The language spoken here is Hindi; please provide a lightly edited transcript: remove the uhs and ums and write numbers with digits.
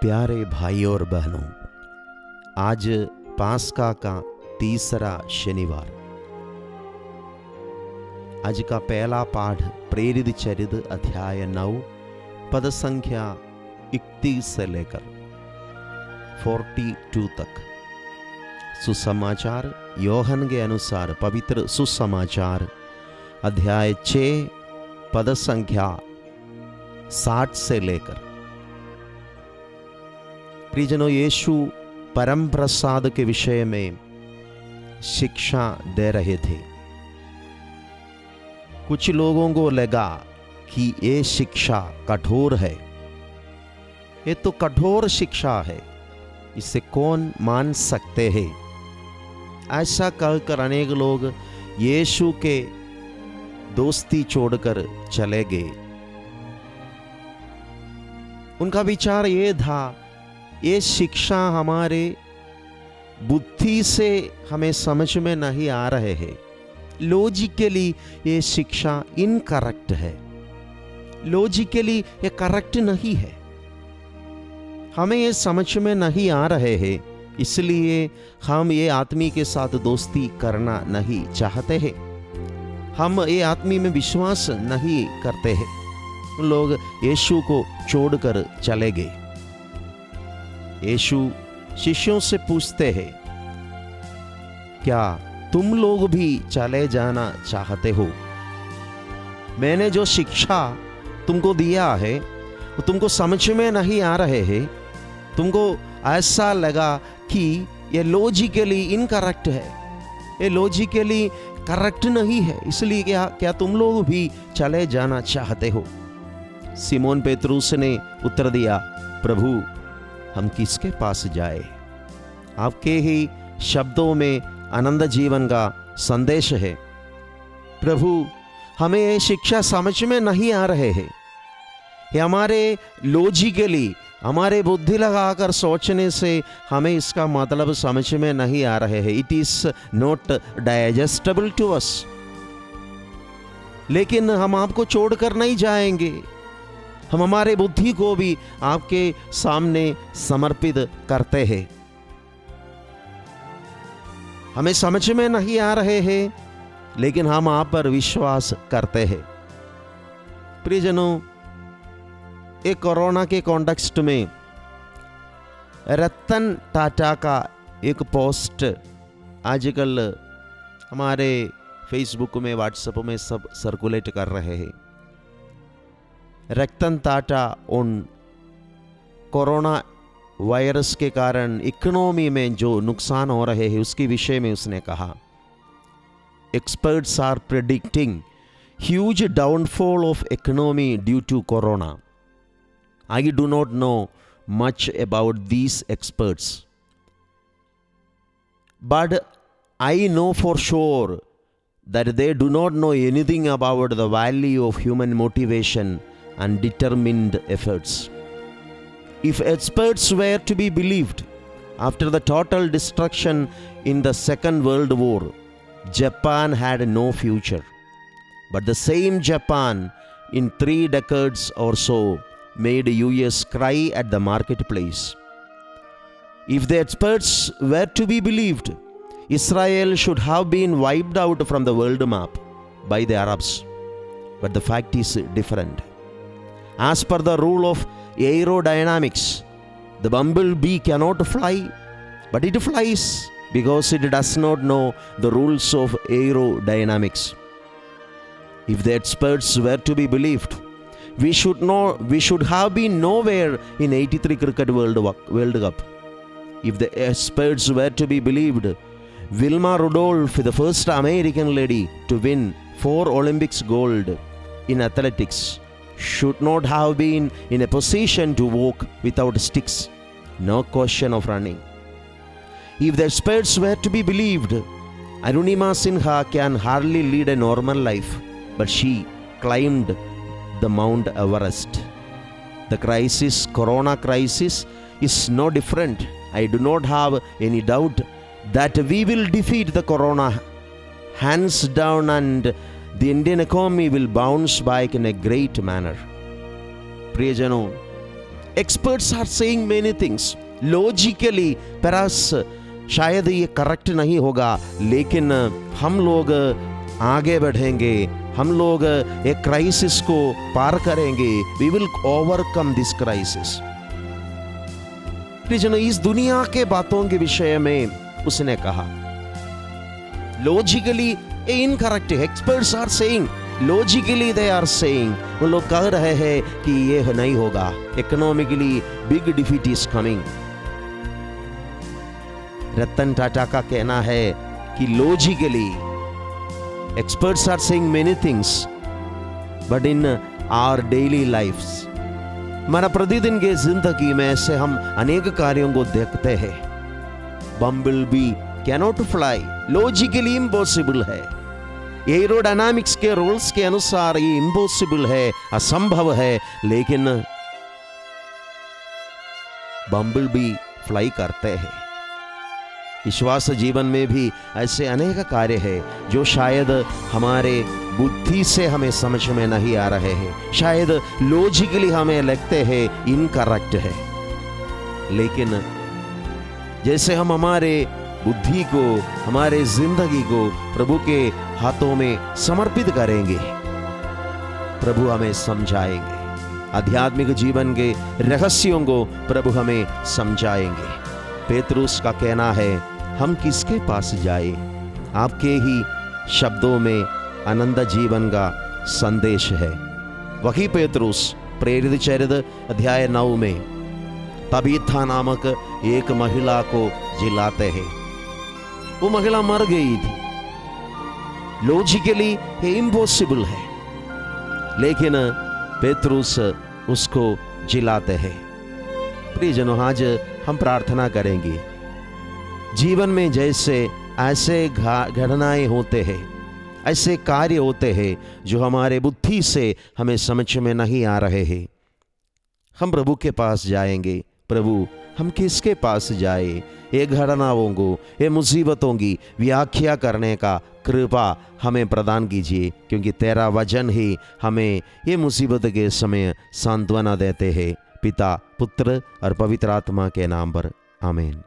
प्यारे भाइयों और बहनों, आज पास्का का तीसरा शनिवार। आज का पहला पाठ प्रेरित चरित अध्याय 9 पद संख्या 31 से लेकर 42 तक। सुसमाचार योहन के अनुसार पवित्र सुसमाचार अध्याय 6 पद संख्या 60 से लेकर। प्रियजनों, यीशु परम प्रसाद के विषय में शिक्षा दे रहे थे। कुछ लोगों को लगा कि ये शिक्षा कठोर है, ये तो कठोर शिक्षा है, इसे कौन मान सकते हैं। ऐसा कहकर अनेक लोग यीशु के दोस्ती छोड़कर चले गए। उनका विचार ये था, ये शिक्षा हमारे बुद्धि से हमें समझ में नहीं आ रहे हैं, लॉजिकली ये शिक्षा इनकरेक्ट है, लॉजिकली ये करेक्ट नहीं है, हमें ये समझ में नहीं आ रहे हैं, इसलिए हम ये आदमी के साथ दोस्ती करना नहीं चाहते हैं, हम ये आदमी में विश्वास नहीं करते हैं। लोग यीशु को छोड़कर चले गए। यीशु शिष्यों से पूछते हैं, क्या तुम लोग भी चले जाना चाहते हो? मैंने जो शिक्षा तुमको दिया है वो तुमको समझ में नहीं आ रहे हैं, तुमको ऐसा लगा कि ये लॉजिकली इनकरेक्ट है, ये लॉजिकली करेक्ट नहीं है, इसलिए क्या तुम लोग भी चले जाना चाहते हो? सिमोन पेतरुस ने उत्तर दिया, प्रभु हम किसके पास जाए? आपके ही शब्दों में आनंद जीवन का संदेश है। प्रभु हमें ये शिक्षा समझ में नहीं आ रहे हैं, ये हमारे लॉजिकली हमारे बुद्धि लगाकर सोचने से हमें इसका मतलब समझ में नहीं आ रहे हैं। It is not digestible to us. लेकिन हम आपको छोड़कर नहीं जाएंगे, हम हमारे बुद्धि को भी आपके सामने समर्पित करते हैं। हमें समझ में नहीं आ रहे हैं, लेकिन हम आप पर विश्वास करते हैं। प्रियजनों, एक कोरोना के कॉन्टेक्स्ट में रतन टाटा का एक पोस्ट आजकल हमारे फेसबुक में, व्हाट्सएप में सब सर्कुलेट कर रहे हैं। रतन टाटा उन कोरोना वायरस के कारण इकोनॉमी में जो नुकसान हो रहे हैं उसके विषय में उसने कहा, experts are predicting huge downfall of economy due to corona. I do not know much about these experts, but I know for sure that they do not know anything about the value of human motivation and determined efforts. If experts were to be believed, after the total destruction in the Second World War, Japan had no future. But the same Japan, in 3 decades or so, made US cry at the marketplace. If the experts were to be believed, Israel should have been wiped out from the world map by the Arabs. But the fact is different. As per the rule of aerodynamics, the bumblebee cannot fly, but it flies because it does not know the rules of aerodynamics. If the experts were to be believed, we should have been nowhere in 83 cricket World Cup. If the experts were to be believed, Wilma Rudolph, the first American lady to win 4 Olympics gold in athletics, should not have been in a position to walk without sticks. No question of running. If the experts were to be believed, Arunima Sinha can hardly lead a normal life, but she climbed the Mount Everest. The crisis, corona crisis, is no different. I do not have any doubt that we will defeat the corona hands down, and the Indian economy will bounce back in a great manner. प्रियजनों, experts are saying many things, logically परस शायद ये करेक्ट नहीं होगा, लेकिन हम लोग आगे बढ़ेंगे, हम लोग एक क्राइसिस को पार करेंगे, we will overcome this crisis. इस दुनिया के बातों के विषय में उसने कहा लॉजिकली इनकरेक्ट है। Experts are saying, logically they are saying, वो लोग कह रहे हैं कि ये नहीं होगा, economically big defeat is coming. Ratan Tata का कहना है कि logically experts are saying many things, but in our daily lifes, हमारा प्रतिदिन की जिंदगी में ऐसे हम अनेक कार्यों को देखते हैं। बम्बल B cannot fly, logically impossible है। एरोडायनामिक्स के रूल्स के अनुसार ये इम्पॉसिबल है, असंभव है, लेकिन बम्बल बी फ्लाई करते हैं। विश्वास जीवन में भी ऐसे अनेक कार्य हैं जो शायद हमारे बुद्धि से हमें समझ में नहीं आ रहे हैं, शायद लॉजिकली हमें लगते हैं इनकरेक्ट है, लेकिन जैसे हम हमारे बुद्धि को, हमारे जिंदगी को प्रभु के हाथों में समर्पित करेंगे, प्रभु हमें समझाएंगे, आध्यात्मिक जीवन के रहस्यों को प्रभु हमें समझाएंगे। पेतरुस का कहना है, हम किसके पास जाए? आपके ही शब्दों में आनंद जीवन का संदेश है। वही पेतरुस प्रेरित चरित्र अध्याय 9 में तबीथा नामक एक महिला को जिलाते हैं। वो महिला मर गई थी, लॉजिकली ये इम्पॉसिबल है, लेकिन पेतरुस उसको जिलाते हैं। प्रियजनों, आज हम प्रार्थना करेंगे, जीवन में जैसे ऐसे घटनाएं होते हैं, ऐसे कार्य होते हैं जो हमारे बुद्धि से हमें समझ में नहीं आ रहे हैं, हम प्रभु के पास जाएंगे। प्रभु, हम किसके पास जाए? ये घटनाओं को, ये मुसीबतों की व्याख्या करने का कृपा हमें प्रदान कीजिए, क्योंकि तेरा वचन ही हमें ये मुसीबत के समय सांत्वना देते हैं। पिता, पुत्र और पवित्र आत्मा के नाम पर आमीन।